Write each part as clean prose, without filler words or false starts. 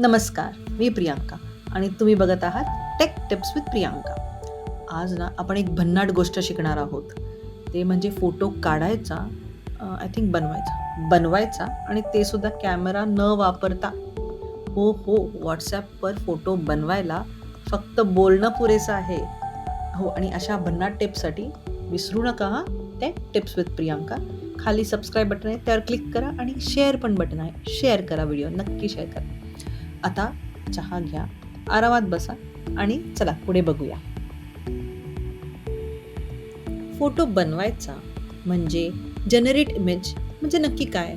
नमस्कार, मी प्रियांका आणि तुम्ही बघत आहात टेक टिप्स विथ प्रियांका. आज ना आपण एक भन्नाट गोष्ट शिकणार आहोत. ते म्हणजे फोटो काढायचा, आय थिंक बनवायचा आणि ते सुद्धा कॅमेरा न वापरता. हो, व्हॉट्सॲपवर फोटो बनवायला फक्त बोलणं पुरेसं आहे. हो, आणि अशा भन्नाट टिप्ससाठी विसरू नका टेक टिप्स विथ प्रियांका. खाली सबस्क्राईब बटन आहे, त्यावर क्लिक करा आणि शेअर पण बटन आहे, शेअर करा व्हिडिओ, नक्की शेअर करा. आता चहा घ्या, आरामात बसा आणि चला पुढे बघूया. फोटो बनवायचा म्हणजे जनरेट इमेज म्हणजे नक्की काय?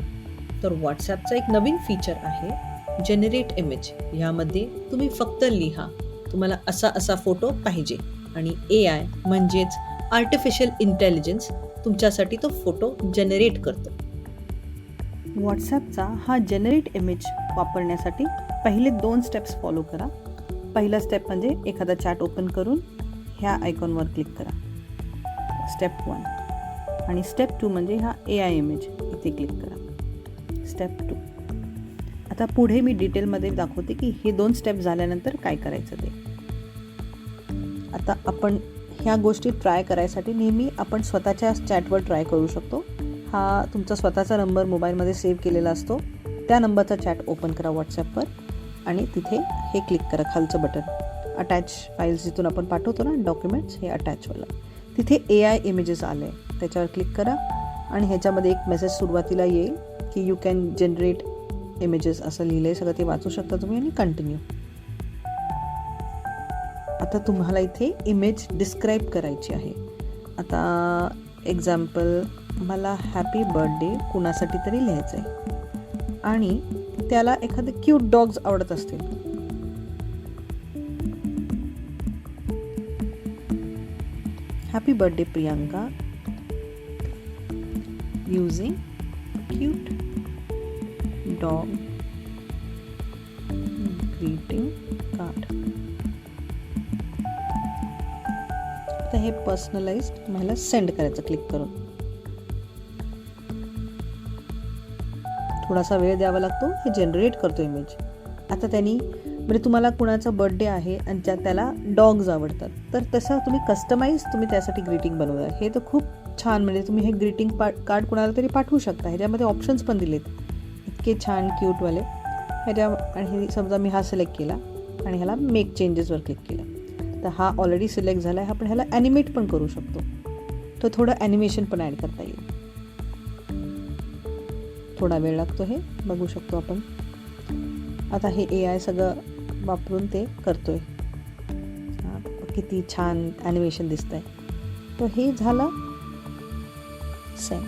तर व्हॉट्सॲपचा एक नवीन फीचर आहे जनरेट इमेज. ह्यामध्ये तुम्ही फक्त लिहा तुम्हाला असा फोटो पाहिजे आणि AI म्हणजेच आर्टिफिशियल इंटेलिजन्स तुमच्यासाठी तो फोटो जनरेट करतो. व्हॉट्सॲपचा हा जनरेट इमेज वापरण्यासाठी पहिले 2 स्टेप्स फॉलो करा. पहिला स्टेप म्हणजे एखादा चॅट ओपन करून ह्या आयकॉनवर क्लिक करा, स्टेप 1. आणि स्टेप 2 म्हणजे हा AI इमेज इथे क्लिक करा, स्टेप 2. आता पुढे मी डिटेलमध्ये दाखवते की हे 2 स्टेप झाल्यानंतर काय करायचं ते. आता आपण ह्या गोष्टी ट्राय करायसाठी नेहमी आपण स्वतःच्या चॅटवर ट्राय करू शकतो. हा तुमचा स्वतःचा नंबर मोबाईलमध्ये सेव्ह केलेला असतो, त्या नंबरचा चॅट ओपन करा व्हॉट्सॲपवर आणि तिथे हे क्लिक करा, खालचं बटन अटॅच फाईल्स जिथून आपण पाठवतो ना डॉक्युमेंट्स, हे अटॅचवाला. तिथे AI इमेजेस आले आहे, त्याच्यावर क्लिक करा आणि ह्याच्यामध्ये एक मेसेज सुरुवातीला येईल की यू कॅन जनरेट इमेजेस असं लिहिलं आहे. सगळं ते वाचू शकता तुम्ही आणि कंटिन्यू. आता तुम्हाला इथे इमेज डिस्क्राईब करायची आहे. आता एक्झाम्पल, मला हॅपी बर्थडे कुणासाठी तरी लिहायचं आहे आणि त्याला एखादे क्यूट डॉग्स आवडत असतील. Happy birthday Priyanka using cute dog greeting card. तर हे पर्सनलाइज्ड तुम्हाला सेंड करायचं क्लिक करून. थोडासा वेळ द्यावा लागतो, हे जनरेट करतो इमेज. आता त्यांनी म्हणजे तुम्हाला कुणाचा बर्थडे आहे आणि त्याला डॉग्स आवडतात, तर तसं तुम्ही त्यासाठी ग्रीटिंग बनवता. हे तर खूप छान, म्हणजे तुम्ही हे ग्रीटिंग कार्ड कुणाला तरी पाठवू शकता. ह्याच्यामध्ये ऑप्शन्स पण दिलेत इतके छान क्यूटवाले. आणि समजा मी हा सिलेक्ट केला आणि ह्याला मेक चेंजेसवर क्लिक केलं, तर हा ऑलरेडी सिलेक्ट झाला आहे. आपण ह्याला ॲनिमेट पण करू शकतो, तर थोडं ॲनिमेशन पण ॲड करता येईल. थोडा वेळ लागतो, हे बघू शकतो आपण. आता हे AI सगळं वापरून ते करतोय. किती छान ॲनिमेशन दिसतंय. तर हे झालं सेंड.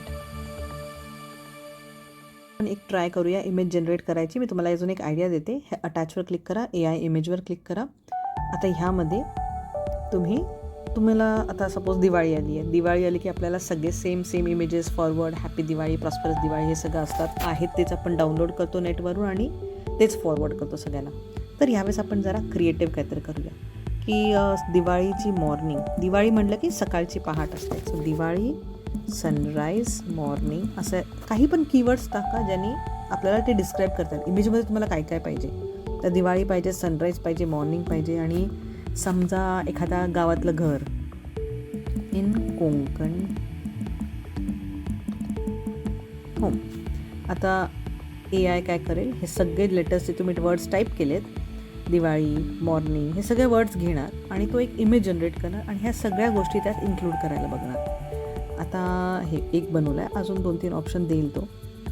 आपण एक ट्राय करूया इमेज जनरेट करायची. मी तुम्हाला अजून एक आयडिया देते. हे अटॅचवर क्लिक करा, AI इमेजवर क्लिक करा. आता ह्यामध्ये तुम्हाला आता सपोज दिवाळी आली की आपल्याला सगळे same images forward, happy Diwali, prosperous Diwali हे सगळं आहेत. तेच आपण डाउनलोड करतो नेटवरून आणि तेच फॉरवर्ड करतो सगळ्यांना. तर यावेळेस आपण जरा क्रिएटिव्ह काहीतरी करूया की दिवाळीची मॉर्निंग. दिवाळी म्हटलं की सकाळची पहाट असते. सो दिवाळी, सनराईज, मॉर्निंग असं काही पण कीवर्ड्स टाका ज्यांनी आपल्याला ते डिस्क्राईब करतात. इमेजमध्ये तुम्हाला काय काय पाहिजे, तर दिवाळी पाहिजे, सनराईज पाहिजे, मॉर्निंग पाहिजे आणि समजा एखादा गावातलं घर इन कोकण हो. आता AI काय करेल, हे सगळे लेटेस्ट जे तुम्ही वर्ड्स टाईप केलेत, दिवाळी, मॉर्निंग, हे सगळे वर्ड्स घेणार आणि तो एक इमेज जनरेट करणार आणि ह्या सगळ्या गोष्टी त्यात इन्क्लूड करायला बघणार. आता हे एक बनवलं आहे, अजून 2-3 ऑप्शन देईल तो.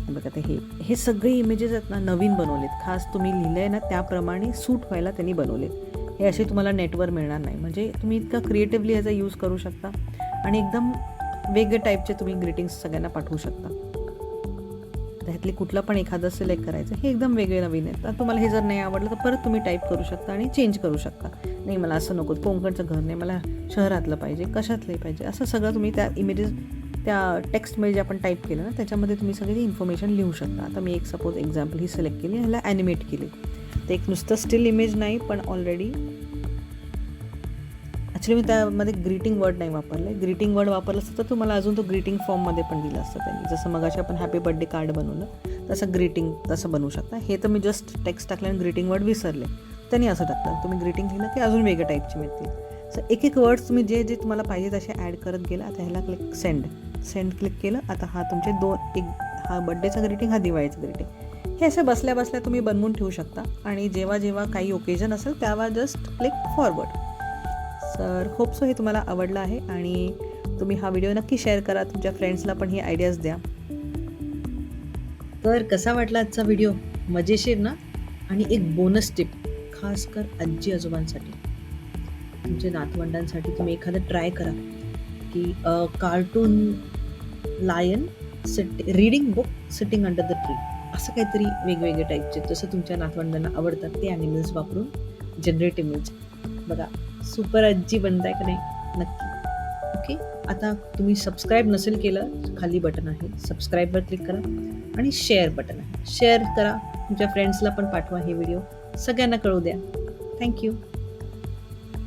बघा, आता हे सगळे इमेजेस आहेत ना, नवीन बनवलेत. खास तुम्ही लिहिलं आहे ना त्याप्रमाणे सूट व्हायला त्यांनी बनवलेत. हे असे तुम्हाला नेटवर मिळणार नाही. म्हणजे तुम्ही इतका क्रिएटिव्हली याचा यूज करू शकता आणि एकदम वेगळे टाईपचे तुम्ही ग्रीटिंग्स सगळ्यांना पाठवू शकता. त्यातली कुठलं पण एखादं सिलेक्ट करायचं. हे एकदम वेगळे नवीन आहेत. तर तुम्हाला हे जर नाही आवडलं तर परत तुम्ही टाईप करू शकता आणि चेंज करू शकता. नाही, मला असं नको, कोकणचं घर नाही, मला शहरातलं पाहिजे, कशातलंही पाहिजे, असं सगळं तुम्ही त्या इमेजेस, त्या टेक्स्टमध्ये जे आपण टाईप केलं ना त्याच्यामध्ये तुम्ही सगळी इन्फॉर्मेशन लिहू शकता. आता मी एक सपोज एक्झाम्पल ही सिलेक्ट केली, ह्याला ॲनिमेट केली. तर एक नुसतं स्टिल इमेज नाही, पण ऑलरेडी ॲक्च्युली मी त्यामध्ये ग्रीटिंग वर्ड नाही वापरले. ग्रीटिंग वर्ड वापरलं असतं तर तुम्हाला अजून तो ग्रीटिंग फॉर्ममध्ये पण दिला असतं त्यांनी. जसं मगाशी आपण हॅपी बर्थडे कार्ड बनवलं तसं ग्रीटिंग तसं बनवू शकता. हे तर मी जस्ट टेक्स्ट टाकल्यानं ग्रीटिंग वर्ड विसरले, त्यांनी असं टाकलं. तुम्ही ग्रीटिंग लिहिलं की अजून वेगळ्या टाईपचे मिळतील. सो एक एक वर्ड्स तुम्ही जे जे तुम्हाला पाहिजे तसे ॲड करत गेला. आता ह्याला क्लिक सेंड क्लिक केलं. आता हा तुमचे हा बड्डेचा ग्रीटिंग, हा दिवाळीचं ग्रीटिंग. हे असे बसल्या बसल्या तुम्ही बनवून ठेवू शकता आणि जेव्हा जेव्हा काही ओकेजन असेल तेव्हा just click forward. Sir hope so हे तुम्हाला आवडलं आहे आणि तुम्ही हा व्हिडिओ नक्की शेअर करा. तुमच्या फ्रेंड्सला पण ही आयडियाज द्या. तर कसा वाटला आजचा व्हिडिओ? मजेशीर ना? आणि एक बोनस टिप खास कर आजी आजोबांसाठी, तुमच्या नातवंडांसाठी तुम्ही एखादं ट्राय करा की cartoon lion reading book sitting under the tree, असं काहीतरी वेगवेगळे टाईपचे, जसं तुमच्या नातवंडांना आवडतात ते ॲनिमल्स वापरून जनरेट इमेज. बघा सुपर आजी बनताय का नाही? नक्की. ओके, आता तुम्ही सबस्क्राईब नसेल केलं, खाली बटन आहे सबस्क्राईबवर क्लिक करा आणि शेअर बटन आहे, शेअर करा. तुमच्या फ्रेंड्सला पण पाठवा हे व्हिडिओ, सगळ्यांना कळू द्या. थँक्यू.